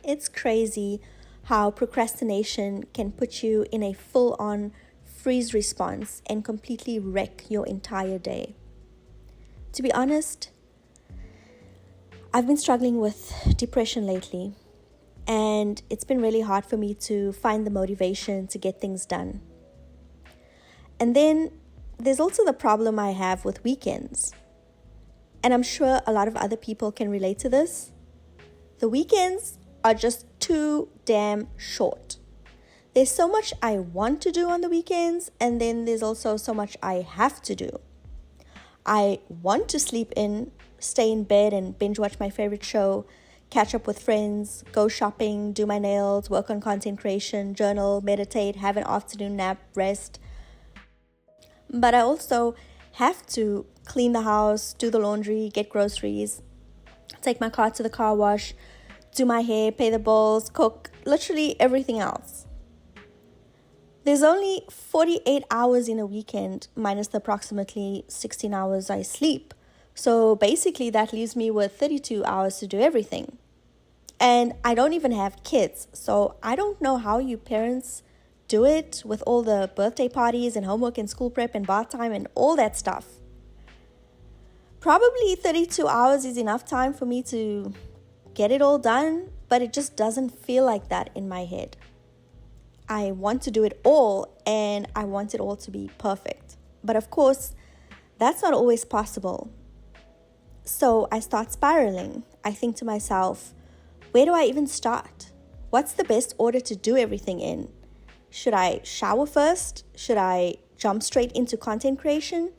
It's crazy how procrastination can put you in a full-on freeze response and completely wreck your entire day. To be honest, I've been struggling with depression lately, and it's been really hard for me to find the motivation to get things done. And then there's also the problem I have with weekends. And I'm sure a lot of other people can relate to this. The weekends are just too damn short. There's so much I want to do on the weekends, and then there's also so much I have to do. I want to sleep in, stay in bed and binge watch my favorite show, catch up with friends, go shopping, do my nails, work on content creation, journal, meditate, have an afternoon nap, rest. But I also have to clean the house, do the laundry, get groceries, take my car to the car wash, do my hair, pay the bills, cook, literally everything else. There's only 48 hours in a weekend, minus the approximately 16 hours I sleep. So basically that leaves me with 32 hours to do everything. And I don't even have kids, so I don't know how you parents do it with all the birthday parties and homework and school prep and bath time and all that stuff. Probably 32 hours is enough time for me to get it all done, but it just doesn't feel like that in my head. I want to do it all, and I want it all to be perfect. But of course, that's not always possible. So I start spiraling. I think to myself, where do I even start? What's the best order to do everything in? Should I shower first? Should I jump straight into content creation?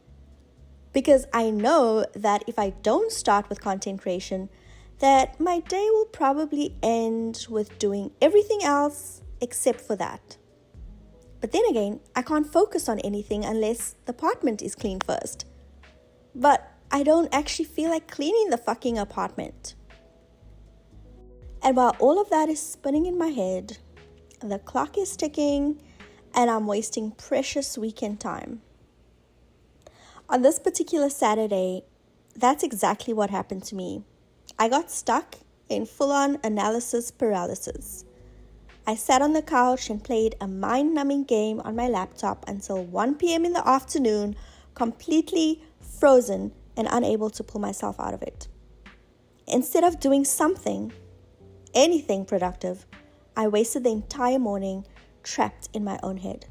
Because I know that if I don't start with content creation, that my day will probably end with doing everything else except for that. But then again, I can't focus on anything unless the apartment is cleaned first. But I don't actually feel like cleaning the fucking apartment. And while all of that is spinning in my head, the clock is ticking and I'm wasting precious weekend time. On this particular Saturday, that's exactly what happened to me. I got stuck in full-on analysis paralysis. I sat on the couch and played a mind-numbing game on my laptop until 1 p.m. in the afternoon, completely frozen and unable to pull myself out of it. Instead of doing something, anything productive, I wasted the entire morning trapped in my own head.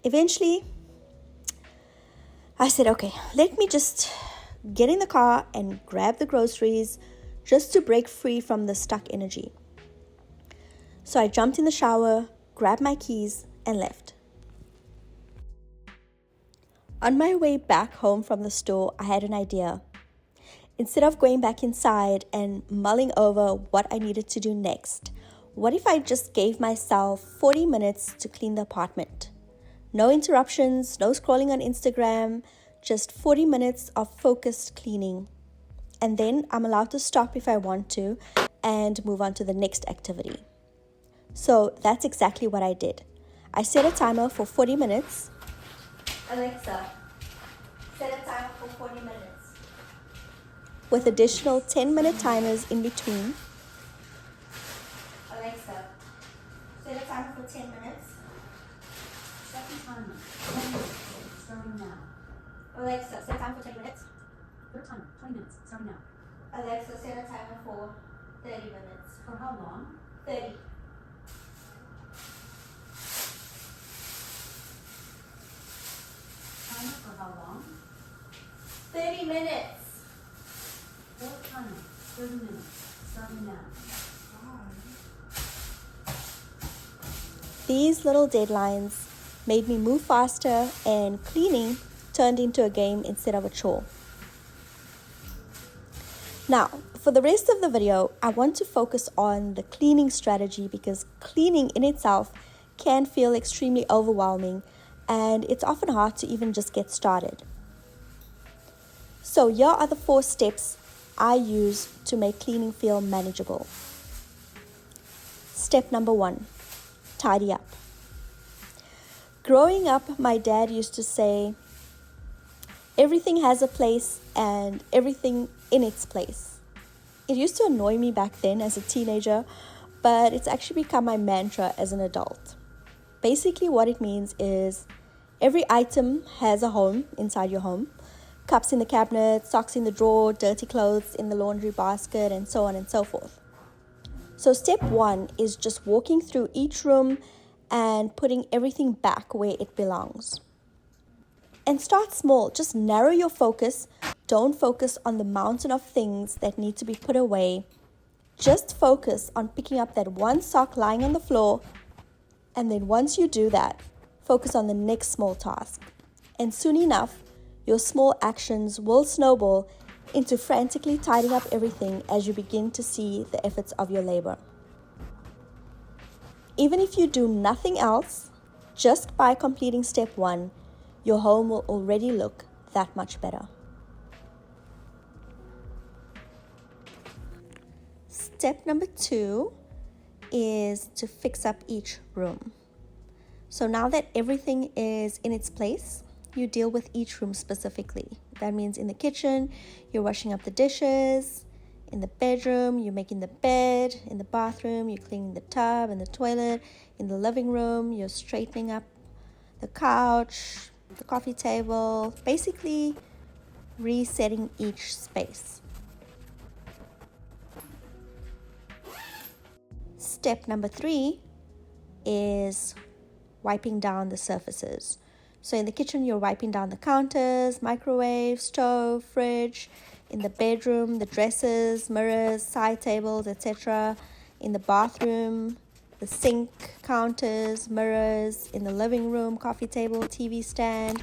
Eventually, I said, okay, let me just get in the car and grab the groceries just to break free from the stuck energy. So I jumped in the shower, grabbed my keys, and left. On my way back home from the store, I had an idea. Instead of going back inside and mulling over what I needed to do next, what if I just gave myself 40 minutes to clean the apartment? No interruptions, no scrolling on Instagram, just 40 minutes of focused cleaning. And then I'm allowed to stop if I want to and move on to the next activity. So that's exactly what I did. I set a timer for 40 minutes. Alexa, set a timer for 40 minutes. With additional 10-minute timers in between. Alexa, set a timer for 10 minutes. Set the timer. 10 minutes. Starting now. Alexa, set a timer for 10 minutes. Third timer. 20 minutes. Starting now. Alexa, set a timer for 30 minutes. For how long? 30. Timer for how long? 30 minutes. Fourth timer. 30 minutes. Starting now. These little deadlines made me move faster, and cleaning turned into a game instead of a chore. Now, for the rest of the video, I want to focus on the cleaning strategy because cleaning in itself can feel extremely overwhelming and it's often hard to even just get started. So here are the 4 steps I use to make cleaning feel manageable. Step number 1, tidy up. Growing up, my dad used to say, everything has a place and everything in its place. It used to annoy me back then as a teenager, but it's actually become my mantra as an adult. Basically, what it means is every item has a home inside your home. Cups in the cabinet, socks in the drawer, dirty clothes in the laundry basket, and so on and so forth. So step 1 is just walking through each room and putting everything back where it belongs. And start small. Just narrow your focus. Don't focus on the mountain of things that need to be put away. Just focus on picking up that one sock lying on the floor. And then once you do that, focus on the next small task. And soon enough, your small actions will snowball into frantically tidying up everything as you begin to see the efforts of your labor. Even if you do nothing else, just by completing step 1, your home will already look that much better. Step number 2 is to fix up each room. So now that everything is in its place, you deal with each room specifically. That means in the kitchen, you're washing up the dishes. In the bedroom, you're making the bed. In the bathroom, you're cleaning the tub and the toilet. In the living room, you're straightening up the couch, the coffee table, basically resetting each space. Step number 3 is wiping down the surfaces. So in the kitchen, you're wiping down the counters, microwave, stove, fridge. In the bedroom, the dressers, mirrors, side tables, etc. In the bathroom, the sink, counters, mirrors. In the living room, coffee table, TV stand.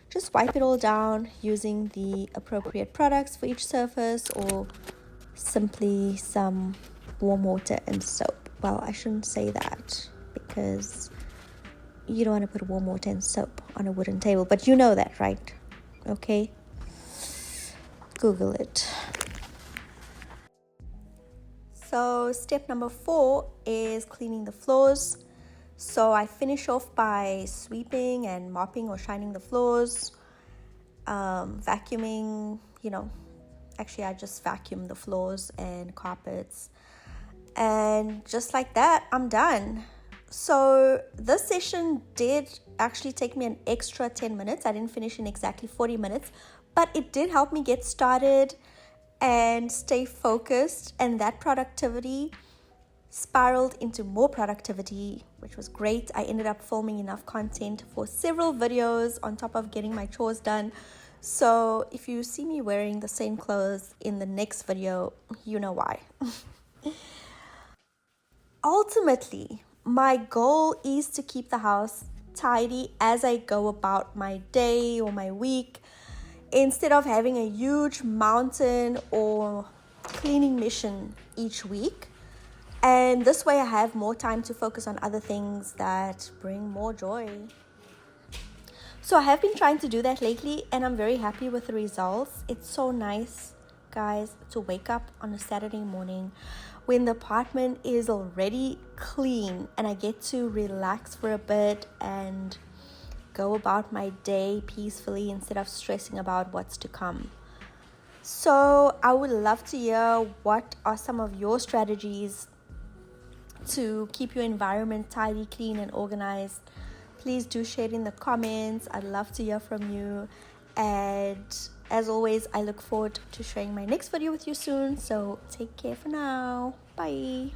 Just wipe it all down using the appropriate products for each surface, or simply some warm water and soap. Well, I shouldn't say that because you don't want to put warm water and soap on a wooden table, but you know that, right? Okay? Google it. So step number 4 is cleaning the floors. So I finish off by sweeping and mopping or shining the floors, vacuuming, actually I just vacuum the floors and carpets. And just like that, I'm done. So this session did actually take me an extra 10 minutes. I didn't finish in exactly 40 minutes, but it did help me get started and stay focused. And that productivity spiraled into more productivity, which was great. I ended up filming enough content for several videos on top of getting my chores done. So if you see me wearing the same clothes in the next video, you know why. Ultimately, my goal is to keep the house tidy as I go about my day or my week, instead of having a huge mountain or cleaning mission each week. And this way I have more time to focus on other things that bring more joy. So I have been trying to do that lately, and I'm very happy with the results. It's so nice, guys, to wake up on a Saturday morning when the apartment is already clean and I get to relax for a bit and go about my day peacefully instead of stressing about what's to come. So I would love to hear what are some of your strategies to keep your environment tidy, clean, and organized. Please do share it in the comments. I'd love to hear from you. And as always, I look forward to sharing my next video with you soon. So take care for now. Bye.